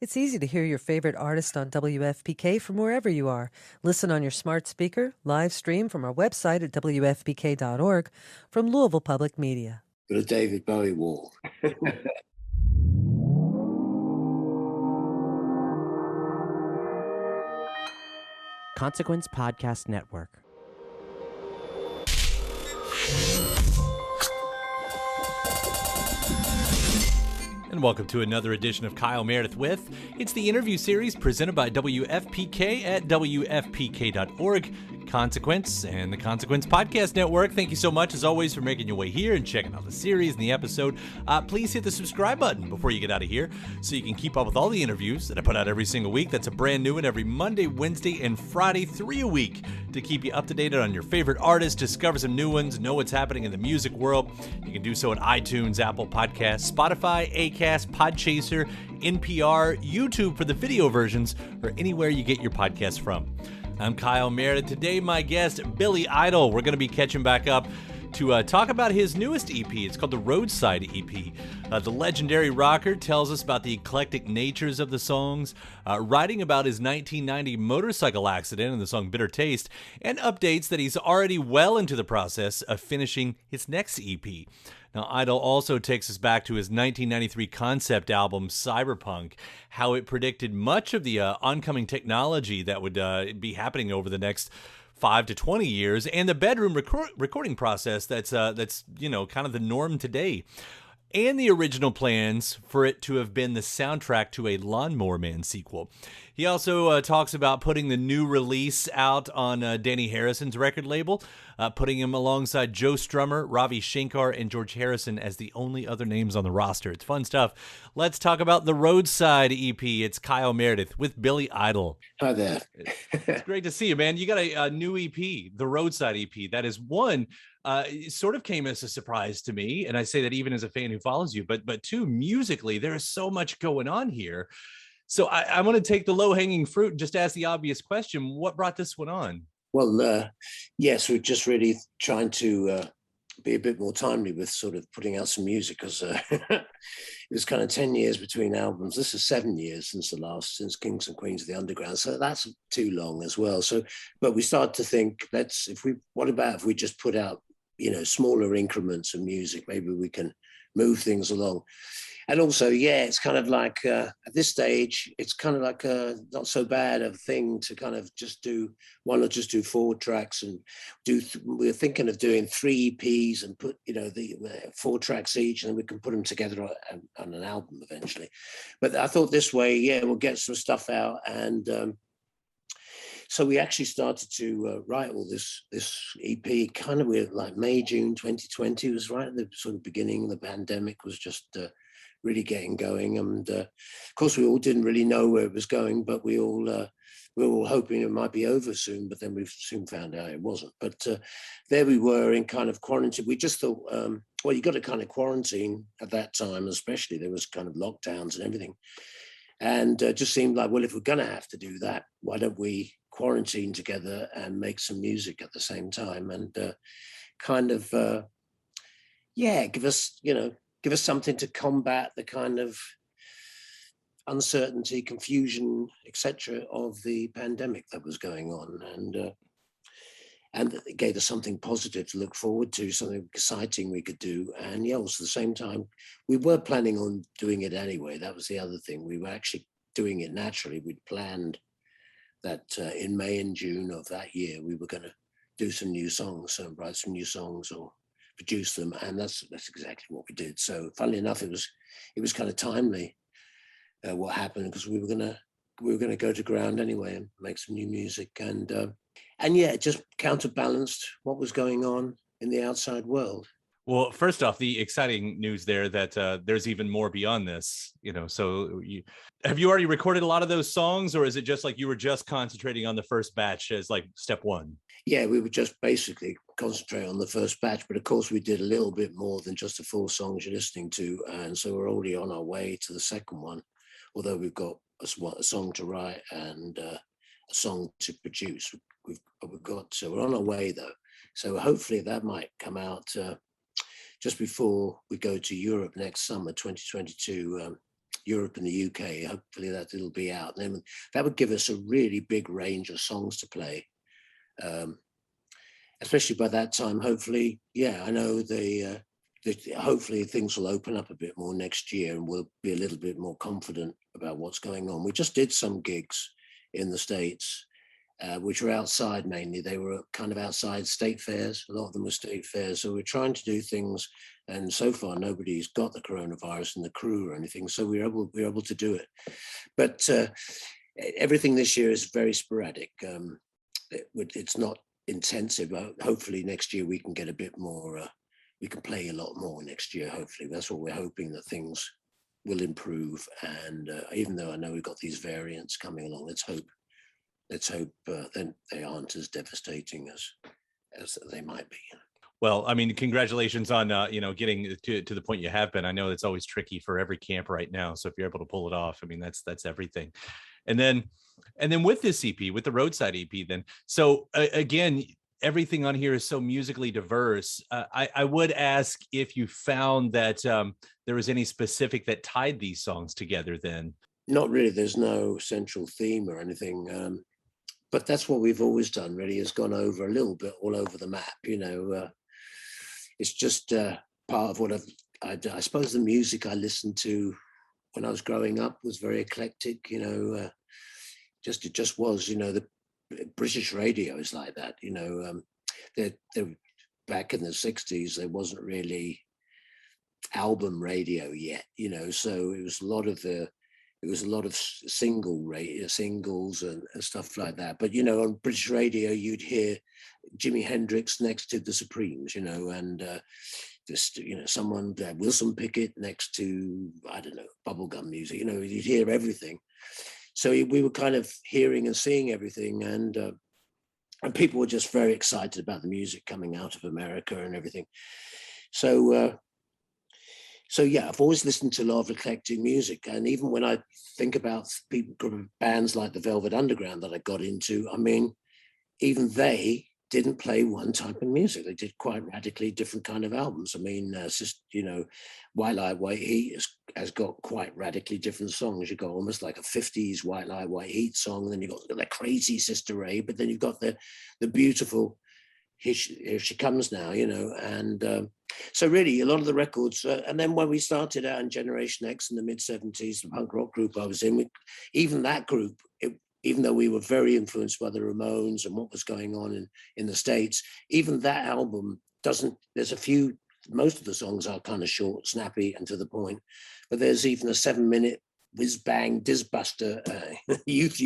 It's easy to hear your favorite artist on WFPK from wherever you are. Listen on your smart speaker, live stream from our website at WFPK.org from Louisville Public Media. Got a David Bowie wall. Consequence Podcast Network. And welcome to another edition of Kyle Meredith with. It's the interview series presented by WFPK at WFPK.org, Consequence, and the Consequence Podcast Network. Thank you so much, as always, for making your way here and checking out the series and the episode. Please hit the subscribe button before you get out of here so you can keep up with all the interviews that I put out every single week. That's a brand new one every Monday, Wednesday, and Friday, 3 a week, to keep you up to date on your favorite artists, discover some new ones, know what's happening in the music world. You can do so on iTunes, Apple Podcasts, Spotify, Acast, Podchaser, NPR, YouTube for the video versions, or anywhere you get your podcasts from. I'm Kyle Meredith. Today, my guest, Billy Idol. We're going to be catching back up to talk about his newest EP. It's called the Roadside EP. The legendary rocker tells us about the eclectic natures of the songs, writing about his 1990 motorcycle accident in the song Bitter Taste, and updates that he's already well into the process of finishing his next EP. Now, Idol also takes us back to his 1993 concept album, Cyberpunk, how it predicted much of the oncoming technology that would be happening over the next 5 to 20 years, and the bedroom recording process that's kind of the norm today, and the original plans for it to have been the soundtrack to a Lawnmower Man sequel. He also talks about putting the new release out on Dhanni Harrison's record label, putting him alongside Joe Strummer, Ravi Shankar, and George Harrison as the only other names on the roster. It's fun stuff. Let's talk about the Roadside EP. It's Kyle Meredith with Billy Idol. Hi there. It's great to see you, man. You got a new EP, the Roadside EP. That is one. It sort of came as a surprise to me, and I say that even as a fan who follows you. But two, musically, there is so much going on here. So I want to take the low-hanging fruit and just ask the obvious question: what brought this one on? Well, yes, we're just really trying to be a bit more timely with sort of putting out some music, because it was kind of 10 years between albums. This is 7 years since Kings and Queens of the Underground. So that's too long as well. So, but we started to think, what about if we just put out, smaller increments of music? Maybe we can move things along. And also, yeah, it's kind of like at this stage, it's kind of like not so bad a thing to kind of just do one or just do 4 tracks and we're thinking of doing 3 EPs and put, the 4 tracks each, and then we can put them together on an album eventually. But I thought this way, yeah, we'll get some stuff out. And so we actually started to write all this EP kind of with like May, June 2020. It was right at the sort of beginning. The pandemic was just really getting going, and of course we all didn't really know where it was going, but we were all hoping it might be over soon, but then we soon found out it wasn't. But there we were in kind of quarantine. We just thought, well, you got to kind of quarantine at that time, especially there was kind of lockdowns and everything, and just seemed like, well, if we're going to have to do that, why don't we quarantine together and make some music at the same time, and kind of give us something to combat the kind of uncertainty, confusion, etc. of the pandemic that was going on, and it gave us something positive to look forward to, something exciting we could do. And yeah, also at the same time, we were planning on doing it anyway. That was the other thing. We were actually doing it naturally. We'd planned that in May and June of that year, we were going to do some new songs, write some new songs or produce them, and that's exactly what we did. So funnily enough, it was kind of timely what happened, because we were gonna go to ground anyway and make some new music, and yeah, it just counterbalanced what was going on in the outside world. Well, first off, the exciting news there that there's even more beyond this, so have you already recorded a lot of those songs, or is it just like you were just concentrating on the first batch as like step one? Yeah, we would just basically concentrate on the first batch, but of course we did a little bit more than just the 4 songs you're listening to, and so we're already on our way to the second one, although we've got a song to write and a song to produce. We're on our way though, so hopefully that might come out just before we go to Europe next summer, 2022. Europe and the UK. Hopefully that it'll be out. And then that would give us a really big range of songs to play. Especially by that time, hopefully, yeah, I know hopefully things will open up a bit more next year and we'll be a little bit more confident about what's going on. We just did some gigs in the States, which were outside mainly. They were kind of outside state fairs. A lot of them were state fairs. So we're trying to do things. And so far, nobody's got the coronavirus in the crew or anything. So we're able to do it. But everything this year is very sporadic. It's not intensive. Hopefully next year we can get a bit more, we can play a lot more next year. Hopefully that's what we're hoping, that things will improve. And even though I know we've got these variants coming along, let's hope then they aren't as devastating as they might be. Well, I mean, congratulations on getting to the point you have been. I know it's always tricky for every camp right now. So if you're able to pull it off, I mean, that's everything. And then with this EP, with the Roadside EP, then so again, everything on here is so musically diverse. I would ask if you found that there was any specific that tied these songs together. Then not really. There's no central theme or anything. But that's what we've always done, really, has gone over a little bit all over the map. It's just part of what I suppose the music I listened to when I was growing up was very eclectic. It just was. The British radio is like that. They're back in the 60s, there wasn't really album radio yet. So it was a lot of singles and stuff like that. But on British radio, you'd hear Jimi Hendrix next to the Supremes, and someone Wilson Pickett next to, I don't know, bubblegum music. You'd hear everything. So we were kind of hearing and seeing everything, and people were just very excited about the music coming out of America and everything. So yeah, I've always listened to a lot of eclectic music, and even when I think about bands like the Velvet Underground that I got into, I mean, even they didn't play one type of music. They did quite radically different kind of albums. I mean, White Light, White Heat has got quite radically different songs. You've got almost like a 50s White Light, White Heat song, and then you've got the crazy Sister Ray, but then you've got the beautiful Here She Comes Now, and so really a lot of the records, and then when we started out in Generation X in the mid-70s, the punk rock group I was in, even that group, even though we were very influenced by the Ramones and what was going on in the States, even that album most of the songs are kind of short, snappy, and to the point, but there's even a 7-minute whiz-bang, Dizbuster, youth,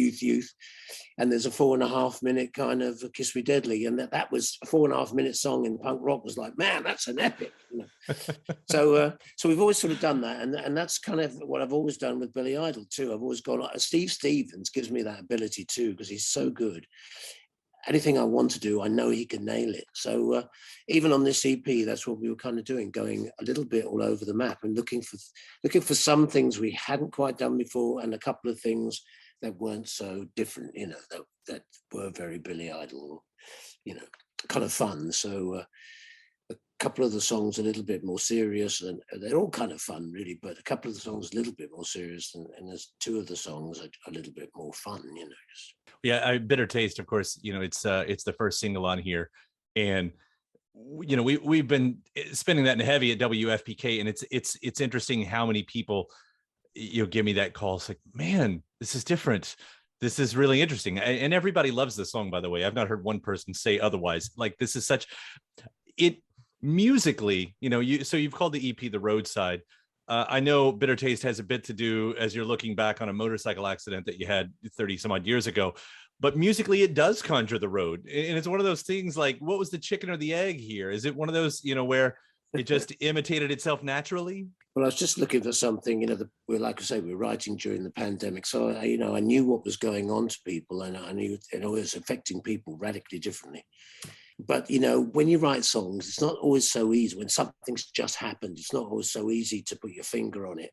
and there's a 4.5-minute kind of Kiss Me Deadly, and that was a 4.5-minute song in punk rock was like, man, that's an epic. So we've always sort of done that, and that's kind of what I've always done with Billy Idol too. I've always gone, Steve Stevens gives me that ability too, because he's so good. Anything I want to do, I know he can nail it. So even on this EP, that's what we were kind of doing, going a little bit all over the map and looking for some things we hadn't quite done before, and a couple of things that weren't so different, that were very Billy Idol, kind of fun. So a couple of the songs a little bit more serious, and they're all kind of fun really, but a couple of the songs a little bit more serious, and there's 2 of the songs are a little bit more fun, Yeah, Bitter Taste, of course, it's the first single on here, and we've been spinning that in heavy at WFPK, and it's interesting how many people give me that call. It's like, man, this is different. This is really interesting, and everybody loves this song. By the way, I've not heard one person say otherwise. Like, this is such it musically. So you've called the EP The Roadside. I know Bitter Taste has a bit to do as you're looking back on a motorcycle accident that you had 30 some odd years ago, but musically it does conjure the road. And it's one of those things like, what was the chicken or the egg here? Is it one of those, where it just imitated itself naturally? Well, I was just looking for something, like I say, we're writing during the pandemic. So, I knew what was going on to people, and I knew it was affecting people radically differently. But, when you write songs, it's not always so easy. When something's just happened, it's not always so easy to put your finger on it.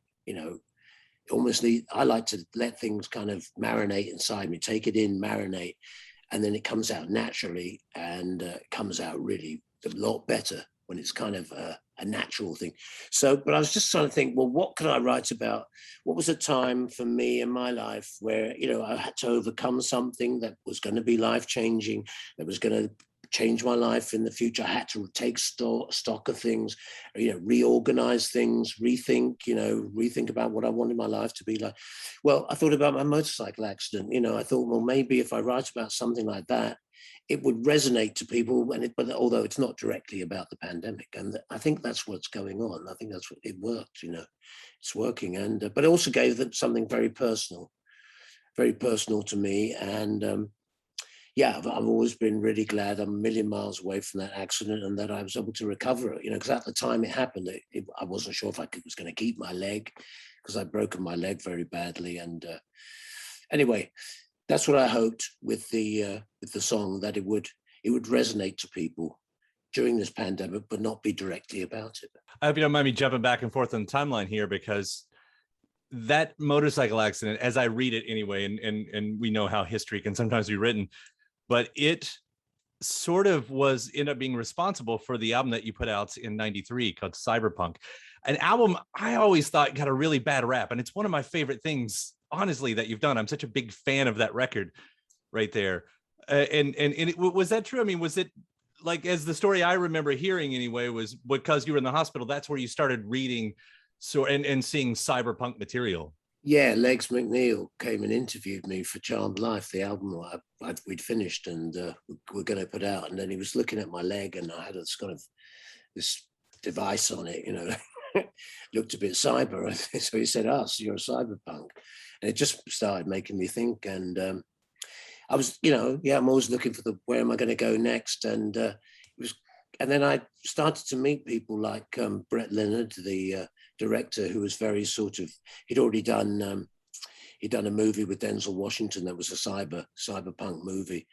I like to let things kind of marinate inside me, take it in, marinate, and then it comes out naturally, and it comes out really a lot better when it's kind of a natural thing. So, but I was just trying to think, well, what could I write about? What was a time for me in my life where, you know, I had to overcome something that was going to be life-changing, that was going to change my life in the future. I had to take stock of things, you know, reorganize things, rethink about what I wanted my life to be like. Well, I thought about my motorcycle accident. You know, I thought, well, maybe if I write about something like that, it would resonate to people, but although it's not directly about the pandemic. And I think that's what's going on. I think that's what it worked, you know, it's working. And, but it also gave them something very personal to me. And yeah, I've always been really glad I'm a million miles away from that accident and that I was able to recover it, you know, because at the time it happened, I wasn't sure if I was going to keep my leg because I'd broken my leg very badly. And anyway, that's what I hoped with the song, that it would resonate to people during this pandemic, but not be directly about it. I hope you don't mind me jumping back and forth on the timeline here, because that motorcycle accident, as I read it anyway, and we know how history can sometimes be written, but it sort of ended up being responsible for the album that you put out in '93 called Cyberpunk, an album I always thought got a really bad rap, and it's one of my favorite things, honestly, that you've done. I'm such a big fan of that record right there. Was that true? I mean, was it like, as the story I remember hearing anyway, was because you were in the hospital, that's where you started reading and seeing cyberpunk material? Yeah, Legs McNeil came and interviewed me for Charmed Life, the album we'd finished and we're going to put out. And then he was looking at my leg, and I had this device on it, you know, looked a bit cyber. So he said, "Oh, so you're a cyberpunk." And it just started making me think. And I was, you know, yeah, I'm always looking for where am I going to go next? And and then I started to meet people like Brett Leonard, the director, who was very he'd already done a movie with Denzel Washington that was a cyberpunk movie,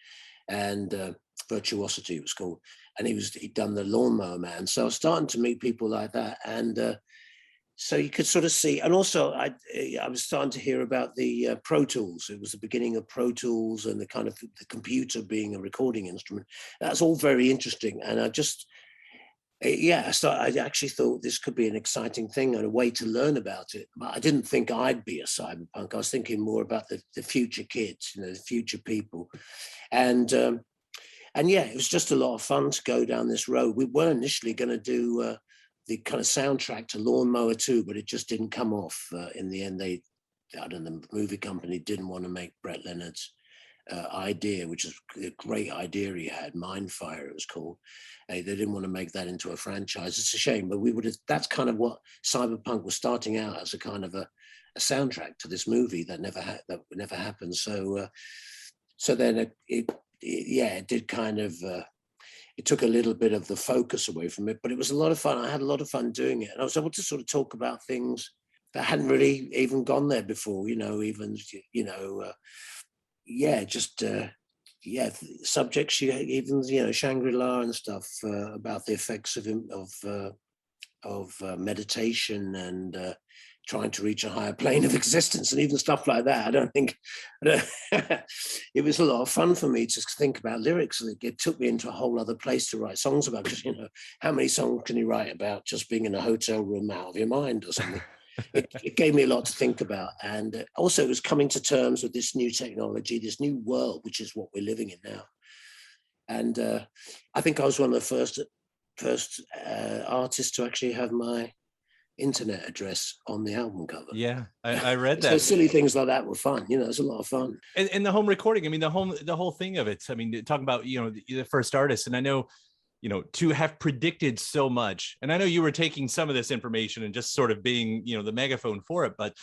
and Virtuosity it was called, and he'd done the Lawnmower Man. So I was starting to meet people like that, and so you could sort of see. And also I was starting to hear about the Pro Tools. It was the beginning of Pro Tools and the kind of the computer being a recording instrument. That's all very interesting, and I actually thought this could be an exciting thing and a way to learn about it. But I didn't think I'd be a cyberpunk. I was thinking more about the future kids, you know, the future people. And yeah, it was just a lot of fun to go down this road. We were initially going to do the kind of soundtrack to Lawnmower 2, but it just didn't come off. In the end, the movie company didn't want to make Brett Leonard's idea, which is a great idea he had, Mindfire it was called. They didn't want to make that into a franchise. It's a shame, but that's kind of what Cyberpunk was starting out as, a kind of a soundtrack to this movie that never happened. So then it did kind of it took a little bit of the focus away from it, but it was a lot of fun. I had a lot of fun doing it, and I was able to sort of talk about things that hadn't really even gone there before, you know, even, you know, subjects, even, you know, Shangri-La and stuff, about the effects of meditation and trying to reach a higher plane of existence, and even stuff like that. It was a lot of fun for me to think about lyrics. It took me into a whole other place to write songs about, because, you know, how many songs can you write about just being in a hotel room out of your mind or something? It gave me a lot to think about. And also it was coming to terms with this new technology, this new world, which is what we're living in now. And I think I was one of the first artists to actually have my internet address on the album cover. Yeah, I read that. So silly things like that were fun. You know, it's a lot of fun. And the home recording, I mean, the whole thing of it. I mean, talking about, you know, the first artist, and I know, you know, to have predicted so much, and I know you were taking some of this information and just sort of being, you know, the megaphone for it, but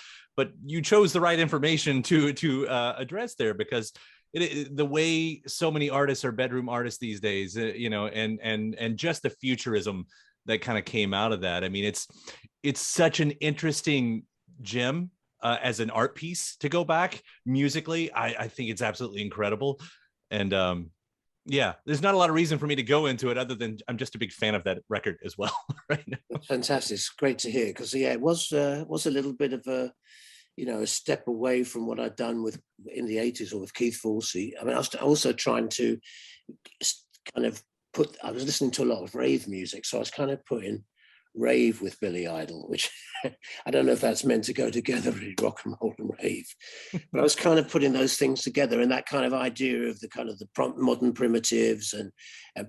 you chose the right information to address there, because the way so many artists are bedroom artists these days, you know, and just the futurism that kind of came out of that. I mean, it's such an interesting gem as an art piece to go back musically. I think it's absolutely incredible. And yeah, there's not a lot of reason for me to go into it other than I'm just a big fan of that record as well right now. Fantastic. It's great to hear, because yeah, it was a little bit of a, you know, a step away from what I'd done in the 80s or with Keith Forsey. I mean, I was also trying to kind of I was listening to a lot of rave music, so I was kind of putting rave with Billy Idol, which I don't know if that's meant to go together, really, rock and roll and rave. But I was kind of putting those things together, and that kind of idea of the kind of the modern primitives and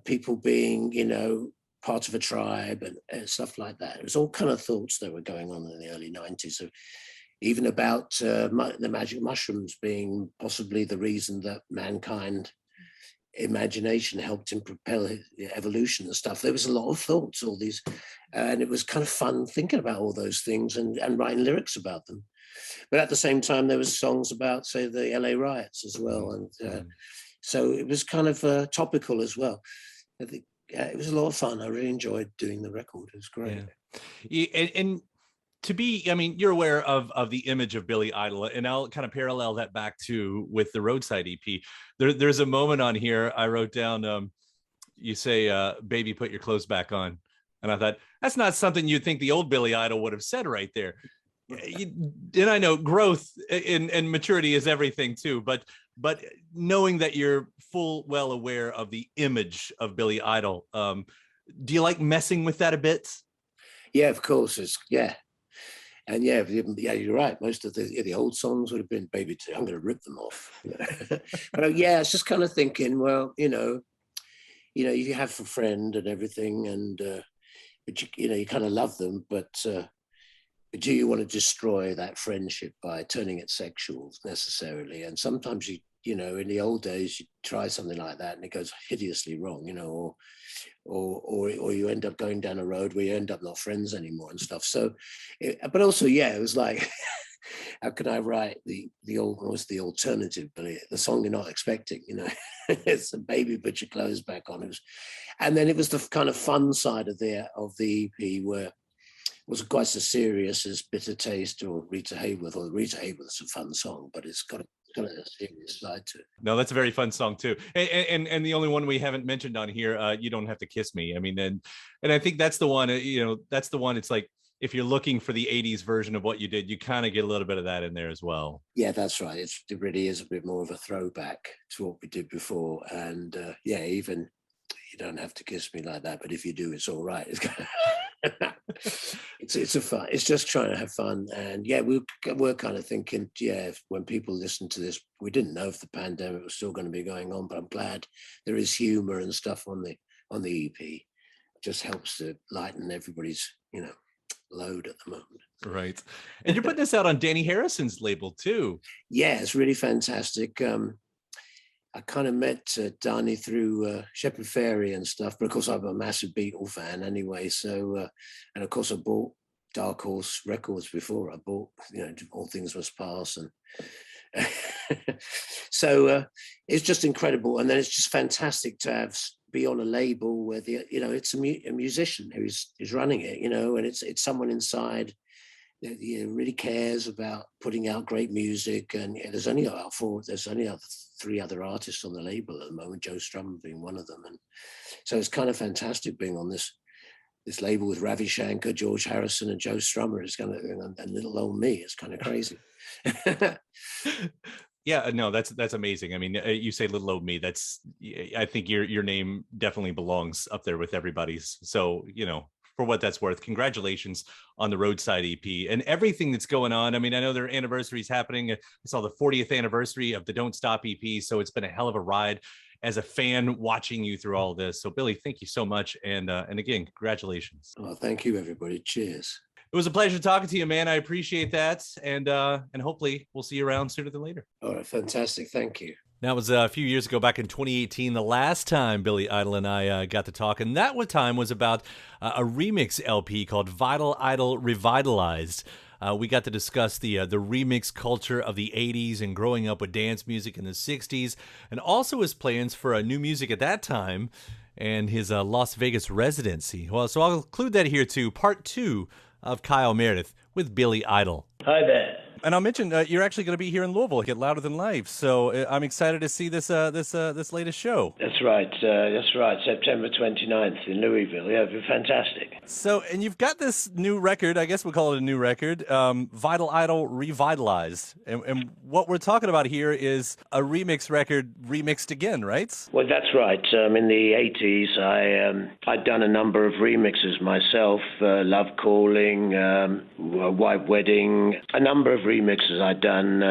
people being, you know, part of a tribe and stuff like that. It was all kind of thoughts that were going on in the early 90s. So even about the magic mushrooms being possibly the reason that mankind imagination helped him propel his evolution and stuff. There was a lot of thoughts, all these, and it was kind of fun thinking about all those things and writing lyrics about them. But at the same time, there was songs about, say, the LA riots as well. And so it was kind of topical as well. I think it was a lot of fun. I really enjoyed doing the record. It was great. Yeah. And to be, I mean, you're aware of the image of Billy Idol, and I'll kind of parallel that back to with the Roadside EP. There's a moment on here I wrote down. You say, "Baby, put your clothes back on," and I thought that's not something you'd think the old Billy Idol would have said right there. And I know growth and maturity is everything too, but knowing that you're well aware of the image of Billy Idol, do you like messing with that a bit? Yeah, of course. And yeah, you're right. Most of the old songs would have been "Baby, I'm going to rip them off." But yeah, it's just kind of thinking, well, you know, you have a friend and everything, and but you kind of love them, but do you want to destroy that friendship by turning it sexual necessarily? And sometimes you know, in the old days, you try something like that and it goes hideously wrong, you know, or you end up going down a road where you end up not friends anymore and stuff. So, but also, yeah, it was like, how can I write the alternative, Billy, the song you're not expecting, you know? It's a "Baby, put your clothes back on." And then it was the kind of fun side of the EP where it wasn't quite so serious as Bitter Taste or Rita Hayworth. Or Rita Hayworth's a fun song, but it's got a serious side to it. No, that's a very fun song too, and the only one we haven't mentioned on here, "You Don't Have to Kiss Me." I mean, and I think that's the one. You know, that's the one. It's like if you're looking for the '80s version of what you did, you kind of get a little bit of that in there as well. Yeah, that's right. It really is a bit more of a throwback to what we did before, and yeah, even "You Don't Have to Kiss Me Like That," but if you do, it's all right. It's a fun. It's just trying to have fun, and yeah, we're kind of thinking, yeah, when people listen to this, we didn't know if the pandemic was still going to be going on, but I'm glad there is humor and stuff on the EP. It just helps to lighten everybody's, you know, load at the moment. Right, and you're putting this out on Dhanni Harrison's label too. Yeah, it's really fantastic. I kind of met Dhanni through Shepard Fairey and stuff, but of course I'm a massive Beatle fan anyway. So, and of course I bought Dark Horse Records before I bought, you know, All Things Must Pass, and so it's just incredible. And then it's just fantastic to be on a label where it's a musician who's running it, you know, and it's someone inside that really cares about putting out great music. And there's only three other artists on the label at the moment, Joe Strummer being one of them. And so it's kind of fantastic being on this label with Ravi Shankar, George Harrison, and Joe Strummer. Is kind of, and little old me. It's kind of crazy. Yeah, no, that's amazing. I mean, you say "little old me." I think your name definitely belongs up there with everybody's. So, you know, for what that's worth, congratulations on the Roadside EP and everything that's going on. I mean, I know their anniversary is happening. I saw the 40th anniversary of the Don't Stop EP. So it's been a hell of a ride as a fan watching you through all this. So Billy, thank you so much. And again, congratulations. Oh, thank you, everybody. Cheers. It was a pleasure talking to you, man. I appreciate that. And hopefully we'll see you around sooner than later. All right. Fantastic. Thank you. That was a few years ago, back in 2018, the last time Billy Idol and I got to talk. And that time was about a remix LP called Vital Idol Revitalized. We got to discuss the remix culture of the 80s and growing up with dance music in the 60s, and also his plans for new music at that time and his Las Vegas residency. Well, so I'll include that here too, part 2 of Kyle Meredith with Billy Idol. Hi there. And I'll mention you're actually going to be here in Louisville at Louder Than Life, so I'm excited to see this latest show. That's right. September 29th in Louisville. Yeah, it'll be fantastic. So, and you've got this new record, I guess we'll call it a new record, Vital Idol Revitalized. And what we're talking about here is a remix record remixed again, right? Well, that's right. In the 80s, I'd done a number of remixes myself, Love Calling, White Wedding, a number of remixes I'd done.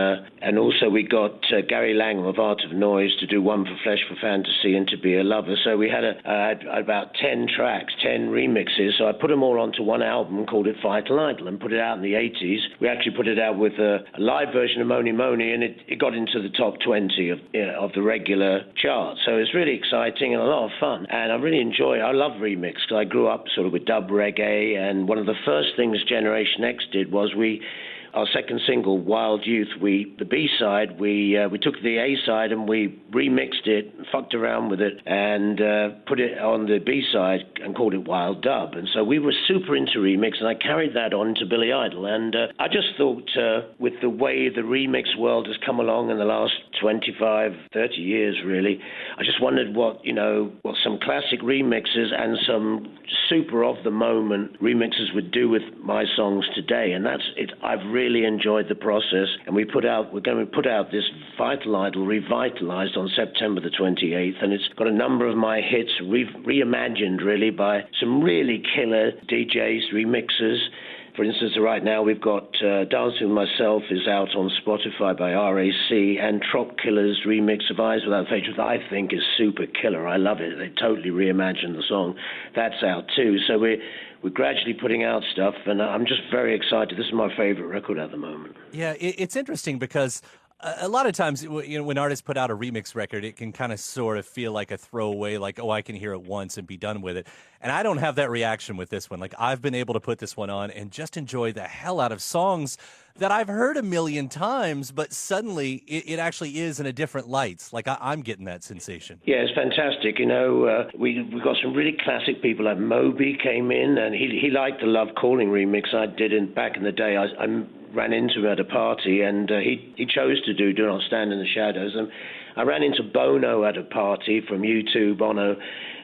And also we got Gary Langham of Art of Noise to do one for Flesh for Fantasy and To Be a Lover. So we had about 10 tracks, 10 remixes. So I put them all onto one album, called it Vital Idol, and put it out in the 80s. We actually put it out with a live version of Moni Moni, and it got into the top 20 of the regular chart. So it's really exciting and a lot of fun. And I love remix, because I grew up sort of with dub reggae, and one of the first things Generation X did was our second single, Wild Youth, the B-side, we took the A-side and we remixed it, fucked around with it, and put it on the B-side and called it Wild Dub. And so we were super into remix, and I carried that on to Billy Idol. And I just thought, with the way the remix world has come along in the last 25, 30 years, really, I just wondered what some classic remixes and some super of-the-moment remixes would do with my songs today. And that's it. I've really enjoyed the process, and we're going to put out this Vital Idol Revitalized on September the 28th, and it's got a number of my hits reimagined really by some really killer DJs, remixers. For instance, right now we've got Dancing With Myself is out on Spotify by RAC, and Trop Killer's remix of Eyes Without Face, which I think is super killer. I love it. They totally reimagined the song. That's out too. So we're gradually putting out stuff, and I'm just very excited. This is my favorite record at the moment. Yeah, it's interesting because a lot of times, when artists put out a remix record, it can kind of sort of feel like a throwaway, like, oh, I can hear it once and be done with it. And I don't have that reaction with this one. Like, I've been able to put this one on and just enjoy the hell out of songs that I've heard a million times, but suddenly it actually is in a different light. Like, I'm getting that sensation. Yeah, it's fantastic. We've got some really classic people. Like Moby came in, and he liked the Love Calling remix I did back in the day. I ran into him at a party, and he chose to do Not Stand in the Shadows. And I ran into Bono at a party from U2, Bono,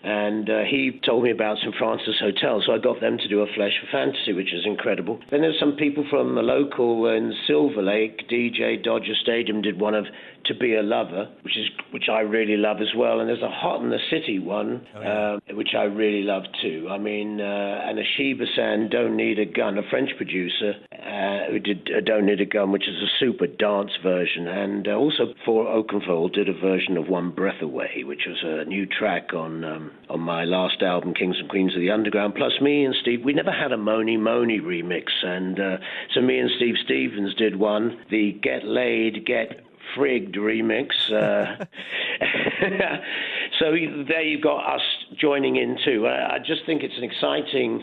and he told me about St. Francis Hotel, so I got them to do a Flesh for Fantasy, which is incredible. Then there's some people from the local in Silver Lake, DJ Dodger Stadium did one of To Be a Lover, which I really love as well. And there's a Hot in the City one, which I really love too. I mean, and a Sheba San, Don't Need a Gun, a French producer who did Don't Need a Gun, which is a super dance version. And also For Oakenfold did a version of One Breath Away, which was a new track on my last album, Kings and Queens of the Underground. Plus me and Steve, we never had a Moni Moni remix. And so me and Steve Stevens did one, the Get Laid, Get Frigged remix. So there you've got us joining in too. I just think it's an exciting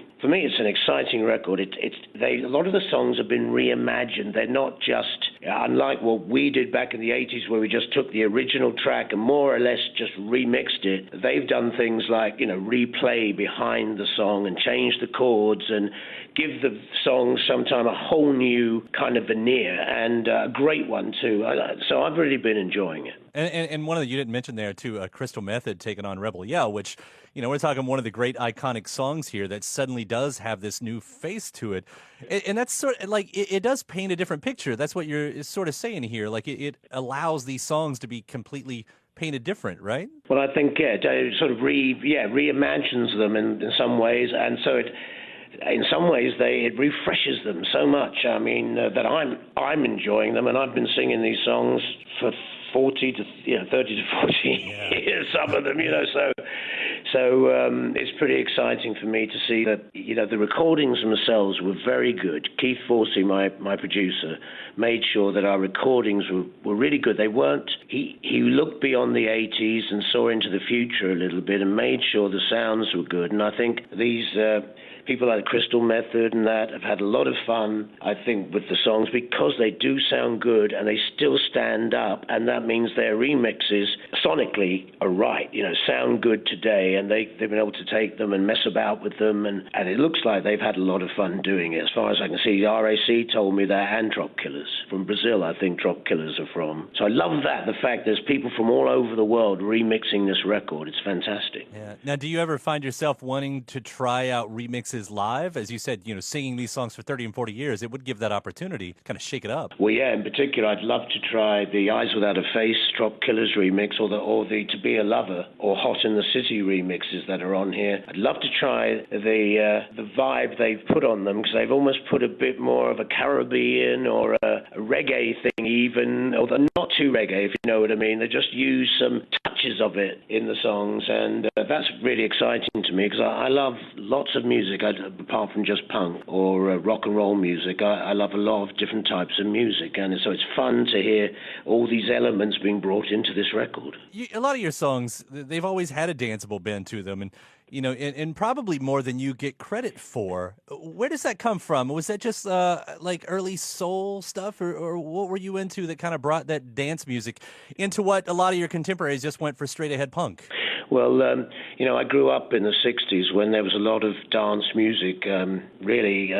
record. A lot of the songs have been reimagined. They're not just, unlike what we did back in the 80s where we just took the original track and more or less just remixed it. They've done things like, replay behind the song and change the chords and give the song sometime a whole new kind of veneer, and a great one too. So I've really been enjoying it. And one of you didn't mention there too, Crystal Method taking on Rebel Yell, which, we're talking one of the great iconic songs here that suddenly does have this new face to it. And that's sort of like, it does paint a different picture. That's what you're sort of saying here. Like it allows these songs to be completely painted different, right? Well, I think, it sort of reimagines them in some ways. And so in some ways, it refreshes them so much. I mean, that I'm enjoying them, and I've been singing these songs for 30 to 40 years, some of them, So it's pretty exciting for me to see that, the recordings themselves were very good. Keith Forsey, my producer, made sure that our recordings were really good. They weren't, he looked beyond the 80s and saw into the future a little bit and made sure the sounds were good. And I think these people like Crystal Method and that have had a lot of fun, I think, with the songs because they do sound good and they still stand up, and that means their remixes sonically are right, sound good today, and they've been able to take them and mess about with them, and it looks like they've had a lot of fun doing it. As far as I can see, RAC told me they're hand Drop Killers. From Brazil, I think Drop Killers are from. So I love that, the fact there's people from all over the world remixing this record. It's fantastic. Yeah. Now, do you ever find yourself wanting to try out remixes live? As you said, singing these songs for 30 and 40 years, it would give that opportunity to kind of shake it up. Well, yeah, in particular, I'd love to try the Eyes Without a Face Drop Killers remix or the To Be a Lover or Hot in the City remixes that are on here. I'd love to try the vibe they've put on them, because they've almost put a bit more of a Caribbean or a reggae thing even, although not too reggae, if you know what I mean. They just use some touches of it in the songs, and that's really exciting to me, because I love lots of music, apart from just punk or rock and roll music. I love a lot of different types of music, and so it's fun to hear all these elements being brought into this record. A lot of your songs, they've always had a danceable bend to them, and and probably more than you get credit for. Where does that come from? Was that just like early soul stuff, or what were you into that kind of brought that dance music into what a lot of your contemporaries just went for straight ahead punk? Well, I grew up in the 60s when there was a lot of dance music. Really,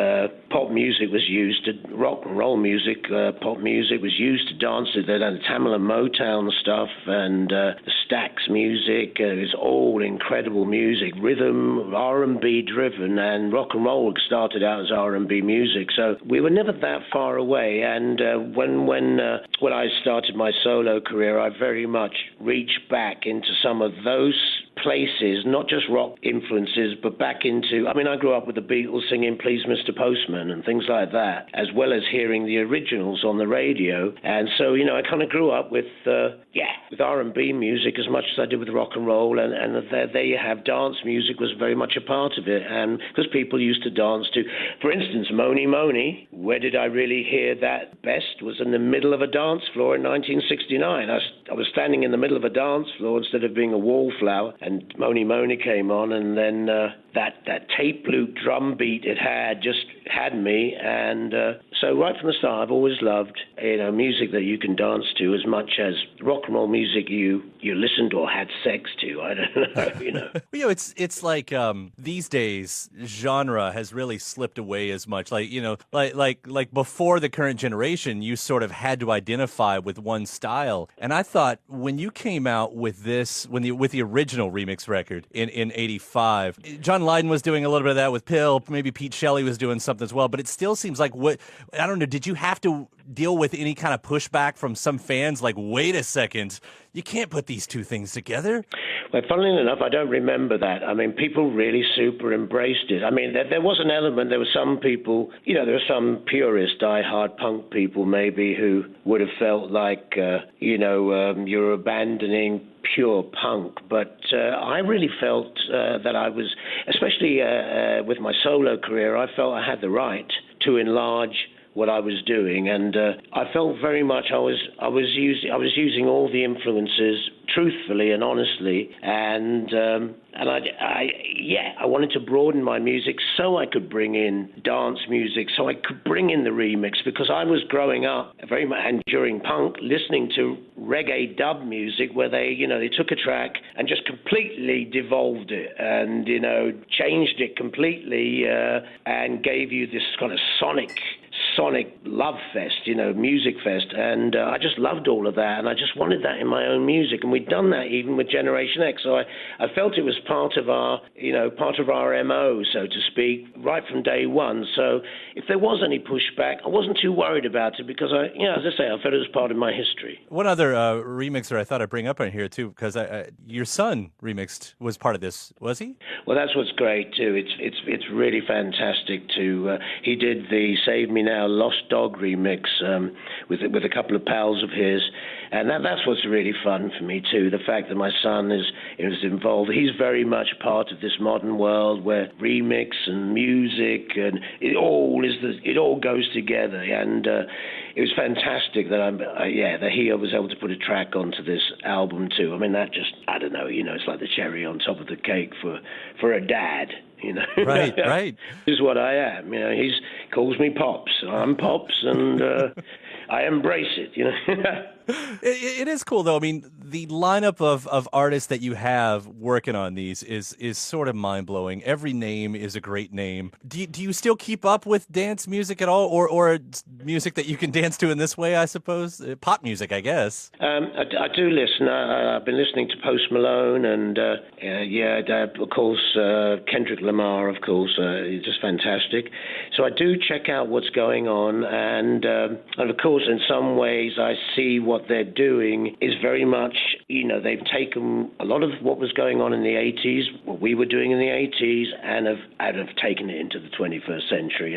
pop music was used to rock and roll music. Pop music was used to dance to the Tamla Motown stuff and the Stax music. It was all incredible music, rhythm, R&B driven, and rock and roll started out as R&B music. So we were never that far away. And when I started my solo career, I very much reached back into some of those places, not just rock influences, but back into, I grew up with the Beatles singing Please Mr. Postman and things like that, as well as hearing the originals on the radio. And so, I kind of grew up with R&B music as much as I did with rock and roll, and there you have dance music was very much a part of it, and because people used to dance to, for instance, Moni Moni. Where did I really hear that best was in the middle of a dance floor in 1969. I was standing in the middle of a dance floor instead of being a wallflower, and Moni Moni came on, and then that tape loop drum beat it had just had me, and so right from the start I've always loved music that you can dance to as much as rock and roll music you listened or had sex to. I don't know. It's like these days genre has really slipped away as much. Like before the current generation, you sort of had to identify with one style, and I thought when you came out with this, with the original remix record in '85, John Lydon was doing a little bit of that with Pill. Maybe Pete Shelley was doing something as well. But it still seems like I don't know. Did you have to deal with any kind of pushback from some fans? Like, wait a second, you can't put these two things together. Well, funnily enough, I don't remember that. People really super embraced it. There was an element. There were some people, there were some purist, die-hard punk people maybe who would have felt like, you're abandoning pure punk. But I really felt that I was, especially with my solo career, I felt I had the right to enlarge what I was doing, and I felt very much I was using all the influences truthfully and honestly, and I wanted to broaden my music so I could bring in dance music, so I could bring in the remix, because I was growing up very much, and during punk, listening to reggae dub music where they took a track and just completely devolved it and changed it completely and gave you this kind of sonic love fest, music fest, and I just loved all of that, and I just wanted that in my own music, and we'd done that even with Generation X, so I felt it was part of our MO, so to speak, right from day one. So if there was any pushback, I wasn't too worried about it, because as I say, I felt it was part of my history. One other remixer I thought I'd bring up on here too, because your son was part of this, was he? Well, that's what's great too. It's really fantastic to. He did the Save Me Now Lost Dog remix with a couple of pals of his, and that's what's really fun for me too. The fact that my son is involved. He's very much part of this modern world where remix and music and it all goes together, and it was fantastic that that he was able to put a track onto this album too. That just, I don't know, it's like the cherry on top of the cake for a dad. you know. Right, right. This is what I am, you know. He calls me Pops. I'm Pops, and I embrace it, you know. It is cool, though. I mean, the lineup of artists that you have working on these is sort of mind-blowing. Every name is a great name. Do you still keep up with dance music at all, or music that you can dance to in this way, I suppose? Pop music, I guess. I do listen. I've been listening to Post Malone and, of course, Kendrick Lamar, of course. He's just fantastic. So I do check out what's going on, and of course, in some ways, I see what they're doing is very much, you know, they've taken a lot of what was going on in the 80s, what we were doing in the 80s, and have taken it into the 21st century.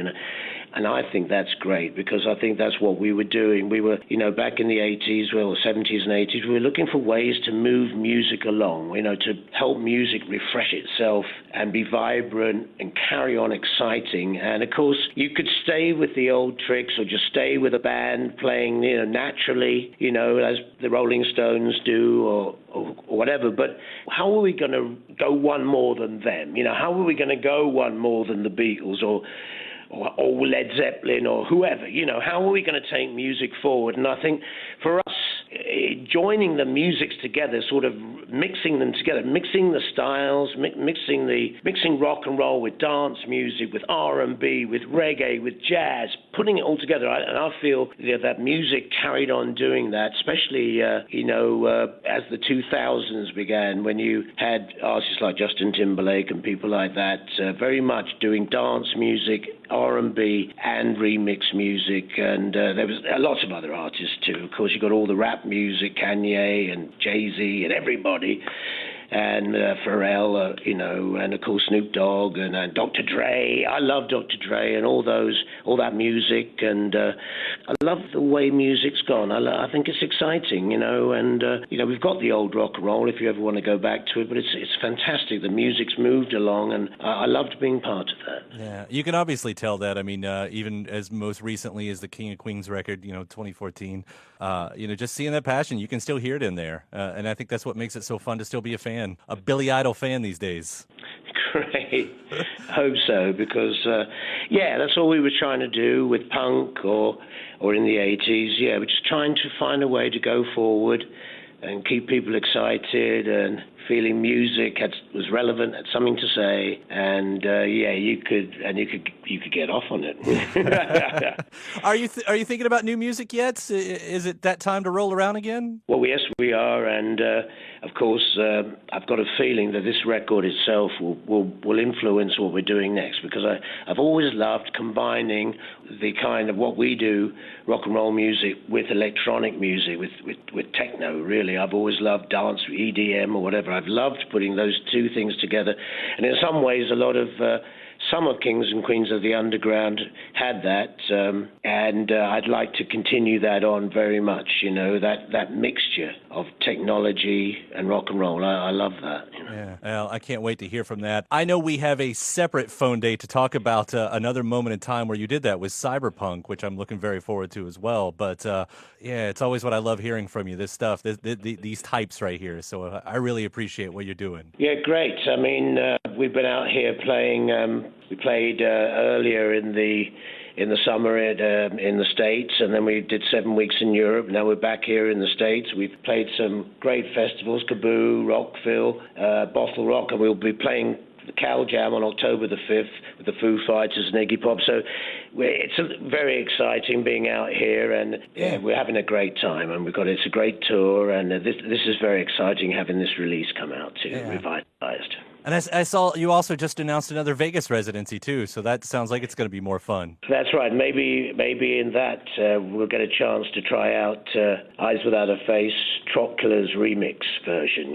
And I think that's great, because I think that's what we were doing. We were, you know, back in the 80s, well, 70s and 80s, we were looking for ways to move music along, you know, to help music refresh itself and be vibrant and carry on exciting. And, of course, you could stay with the old tricks or just stay with a band playing, you know, naturally, you know, as the Rolling Stones do or whatever. But how are we going to go one more than them? You know, how are we going to go one more than the Beatles or Led Zeppelin or whoever? You know, how are we going to take music forward? And I think for us, joining the musics together, sort of mixing them together, mixing the styles, mixing rock and roll with dance music, with R&B, with reggae, with jazz, putting it all together. And I feel that music carried on doing that, especially, as the 2000s began, when you had artists like Justin Timberlake and people like that, very much doing dance music, R&B, and remix music. And there was lots of other artists too. Of course, you got all the rap music, Kanye and Jay-Z and everybody, and Pharrell, and of course Snoop Dogg and Dr. Dre. I love Dr. Dre and all that music, and I love the way music's gone. I think it's exciting, and we've got the old rock and roll if you ever want to go back to it, but it's fantastic. The music's moved along, and I loved being part of that. Yeah, you can obviously tell that. I mean, even as most recently as the King of Queens record, 2014, just seeing that passion, you can still hear it in there, and I think that's what makes it so fun to still be a Billy Idol fan these days. Great. I hope so, because, that's all we were trying to do with punk or in the 80s. Yeah, we're just trying to find a way to go forward and keep people excited and feeling music was relevant, had something to say, and you could get off on it. Are you thinking about new music yet? Is it that time to roll around again? Well, yes, we are, and of course, I've got a feeling that this record itself will influence what we're doing next, because I've always loved combining the kind of what we do, rock and roll music, with electronic music, with techno. Really, I've always loved dance, EDM, or whatever. I've loved putting those two things together, and in some ways, a lot of some of Kings and Queens of the Underground had that, and I'd like to continue that on very much, that mixture of technology and rock and roll. I love that. Yeah, well, I can't wait to hear from that. I know we have a separate phone date to talk about another moment in time where you did that with Cyberpunk, which I'm looking very forward to as well. But it's always what I love hearing from you, this stuff, these types right here. So I really appreciate what you're doing. Yeah, great. I mean, we've been out here playing. We played earlier in the summer in the States, and then we did 7 weeks in Europe. Now we're back here in the States. We've played some great festivals, Kaboo, Rockville, Bottle Rock, and we'll be playing the Cal Jam on October the 5th with the Foo Fighters and Iggy Pop. So it's very exciting being out here, and we're having a great time, and it's a great tour, and this is very exciting, having this release come out too, revitalized. And I saw you also just announced another Vegas residency too, so that sounds like it's going to be more fun. That's right. Maybe in that we'll get a chance to try out Eyes Without a Face, Trop Killer's remix version,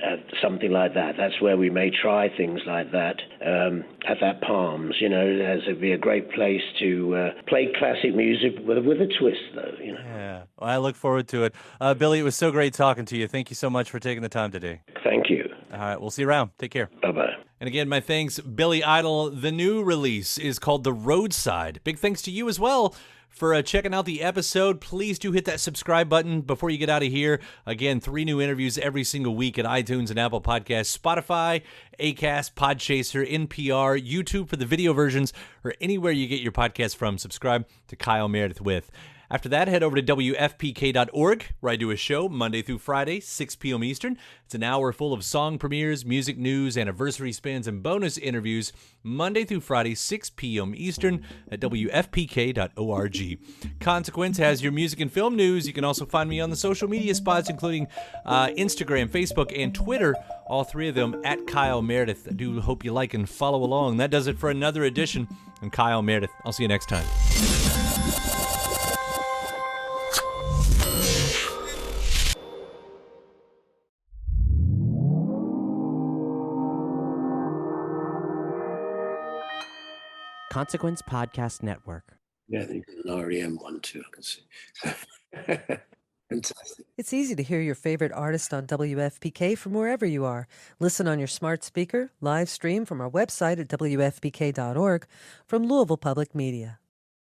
at something like that. That's where we may try things like that at that Palms. It'd be a great place to play classic music with a twist, though. Yeah, well, I look forward to it. Billy, it was so great talking to you. Thank you so much for taking the time today. Thank you. All right, we'll see you around. Take care. Bye-bye. And again, my thanks, Billy Idol. The new release is called The Roadside. Big thanks to you as well for checking out the episode. Please do hit that subscribe button before you get out of here. Again, 3 new interviews every single week at iTunes and Apple Podcasts, Spotify, Acast, Podchaser, NPR, YouTube for the video versions, or anywhere you get your podcasts from. Subscribe to Kyle Meredith with. After that, head over to WFPK.org, where I do a show Monday through Friday, 6 p.m. Eastern. It's an hour full of song premieres, music news, anniversary spins, and bonus interviews Monday through Friday, 6 p.m. Eastern at WFPK.org. Consequence has your music and film news. You can also find me on the social media spots, including Instagram, Facebook, and Twitter, all 3 of them at Kyle Meredith. I do hope you like and follow along. That does it for another edition. I'm Kyle Meredith. I'll see you next time. Consequence Podcast Network. Yeah, I think an REM one too, I can see. Fantastic. It's easy to hear your favorite artist on WFPK from wherever you are. Listen on your smart speaker, live stream from our website at WFPK.org from Louisville Public Media.